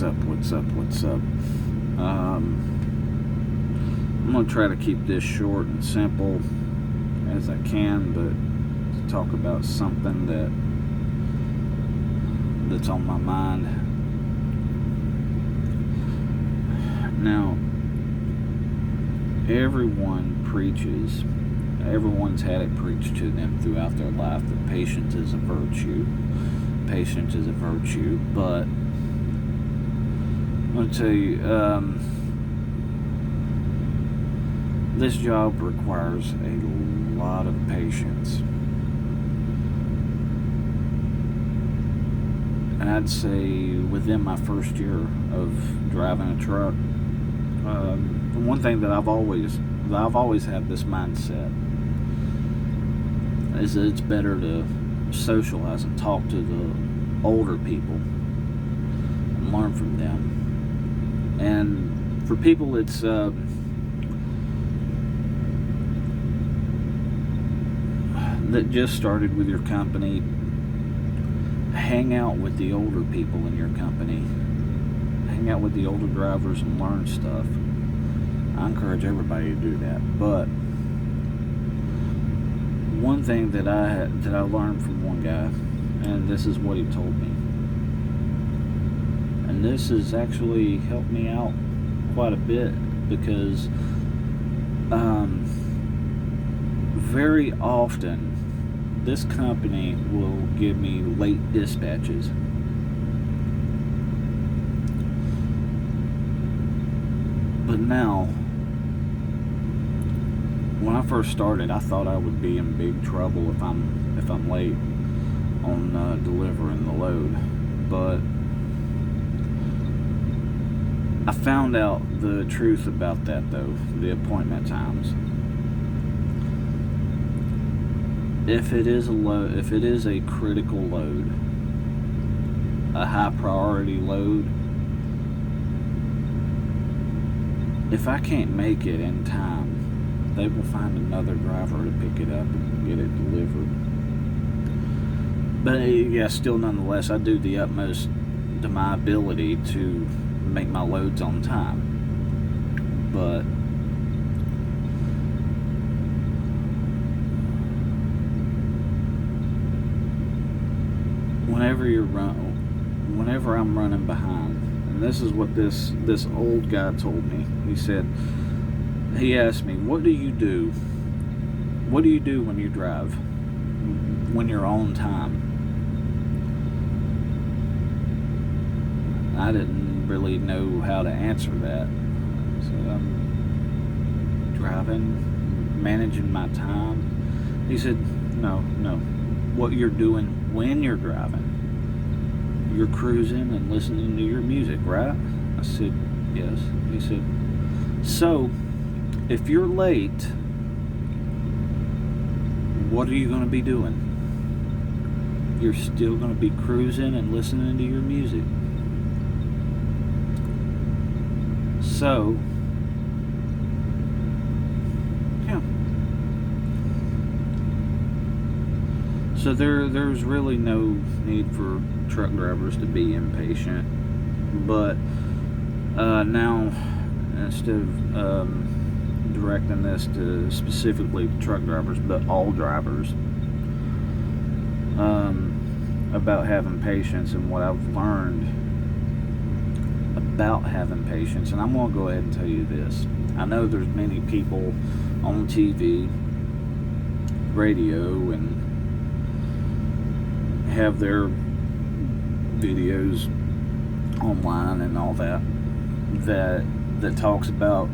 What's up? I'm going to try to keep this short and simple as I can, but to talk about something that's on my mind. Now, everyone preaches, everyone's had it preached to them throughout their life that patience is a virtue. Patience is a virtue, but I'm going to tell you, this job requires a lot of patience. And I'd say within my first year of driving a truck, one thing that I've always had this mindset is that it's better to socialize and talk to the older people and learn from them. And for people it's that just started with your company, hang out with the older people in your company. Hang out with the older drivers and learn stuff. I encourage everybody to do that. But one thing that I learned from one guy, and this is what he told me, and this has actually helped me out quite a bit, because very often this company will give me late dispatches. But now, when I first started, I thought I would be in big trouble if I'm late on delivering the load. But I found out the truth about that, though, the appointment times. If it is a critical load, a high priority load, if I can't make it in time, they will find another driver to pick it up and get it delivered. But yeah, still nonetheless, I do the utmost to my ability to make my loads on time. But whenever I'm running behind, and this is what this old guy told me. He asked me, what do you do? What do you do when you drive? When you're on time? I didn't really know how to answer that. So I'm driving, managing my time. He said, no. What you're doing when you're driving, you're cruising and listening to your music, right? I said, yes. He said, so if you're late, what are you going to be doing? You're still going to be cruising and listening to your music. So, yeah. So there's really no need for truck drivers to be impatient. But now, instead of directing this to specifically truck drivers, but all drivers, about having patience and what I've learned about having patience. And I'm going to go ahead and tell you this. I know there's many people on TV, radio, and have their videos online and all that talks about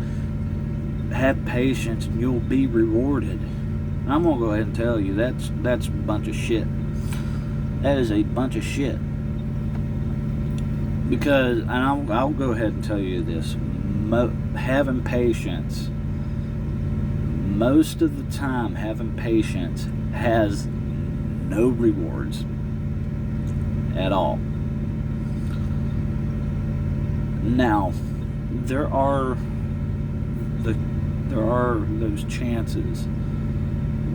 have patience and you'll be rewarded. And I'm gonna go ahead and tell you that's a bunch of shit. That is a bunch of shit. Because, and I'll go ahead and tell you this, having patience, most of the time having patience has no rewards at all. Now, there are those chances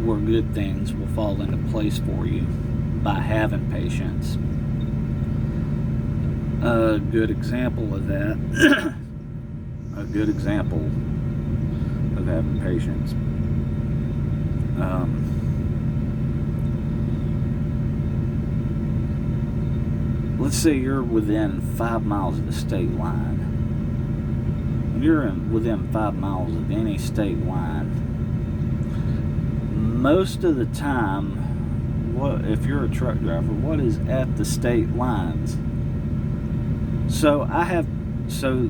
where good things will fall into place for you by having patience. A good example of that, a good example of having patience. Let's say you're within 5 miles of the state line. When you're within 5 miles of any state line, most of the time, if you're a truck driver, what is at the state lines? So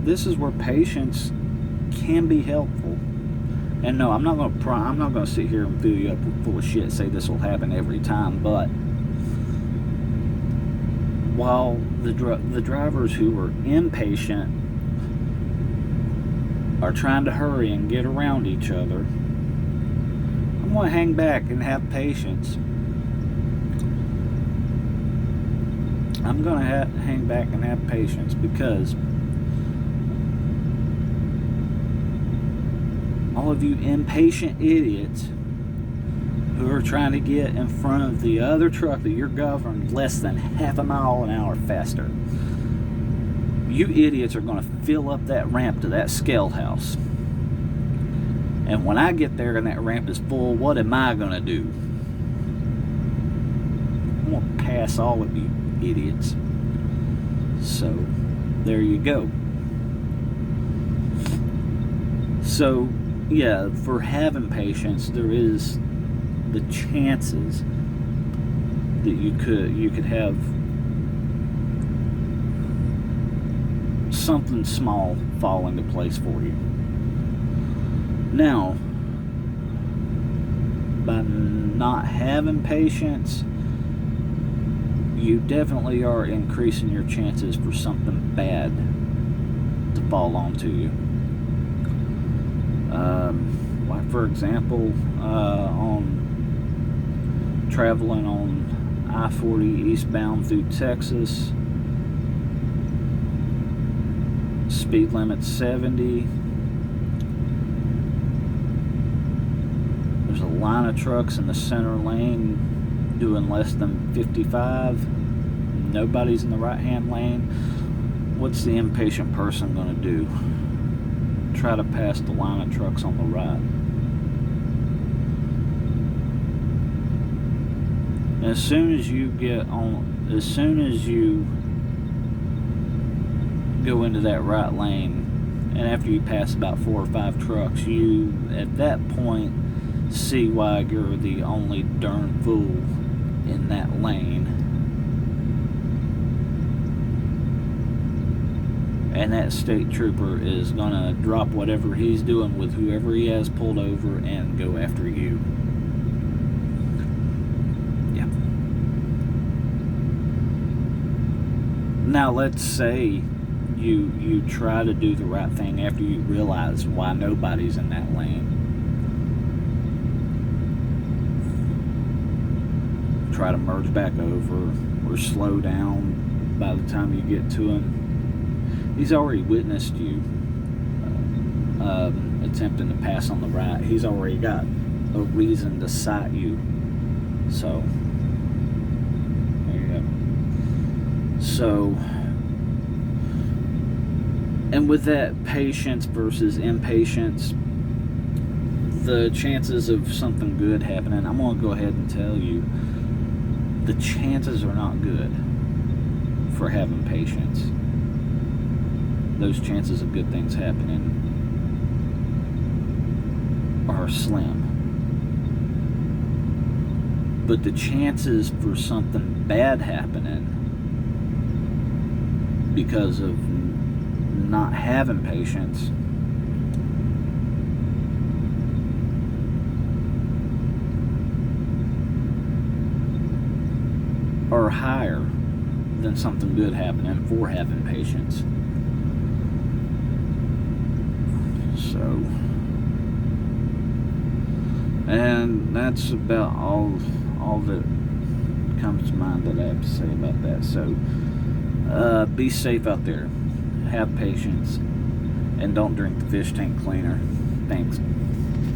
this is where patience can be helpful. And no, I'm not going to sit here and fill you up full of shit, say this will happen every time, but while the drivers who are impatient are trying to hurry and get around each other, I'm going to hang back and have patience. I'm going to hang back and have patience, because all of you impatient idiots who are trying to get in front of the other truck that you're governed less than half a mile an hour faster, you idiots are going to fill up that ramp to that scale house. And when I get there and that ramp is full, what am I going to do? I'm going to pass all of you idiots. So there you go. So yeah, for having patience, there is the chances that you could have something small fall into place for you. Now, by not having patience, you definitely are increasing your chances for something bad to fall onto you. Like for example, on traveling on I-40 eastbound through Texas, speed limit 70. There's a line of trucks in the center lane doing less than 55. Nobody's in the right-hand lane. What's the impatient person going to do? Try to pass the line of trucks on the right. As soon as you go into that right lane, and after you pass about 4 or 5 trucks, you at that point see why you're the only darn fool in that lane. And that state trooper is gonna drop whatever he's doing with whoever he has pulled over and go after you. Yeah. Now let's say you try to do the right thing after you realize why nobody's in that lane. Try to merge back over or slow down by the time you get to him. He's already witnessed you attempting to pass on the right. He's already got a reason to cite you. So, there you go. So, and with that patience versus impatience, the chances of something good happening, I'm going to go ahead and tell you, the chances are not good for having patience. Those chances of good things happening are slim. But the chances for something bad happening because of not having patience are higher than something good happening for having patience. So, and that's about all that comes to mind that I have to say about that. So, be safe out there, have patience, and don't drink the fish tank cleaner. Thanks.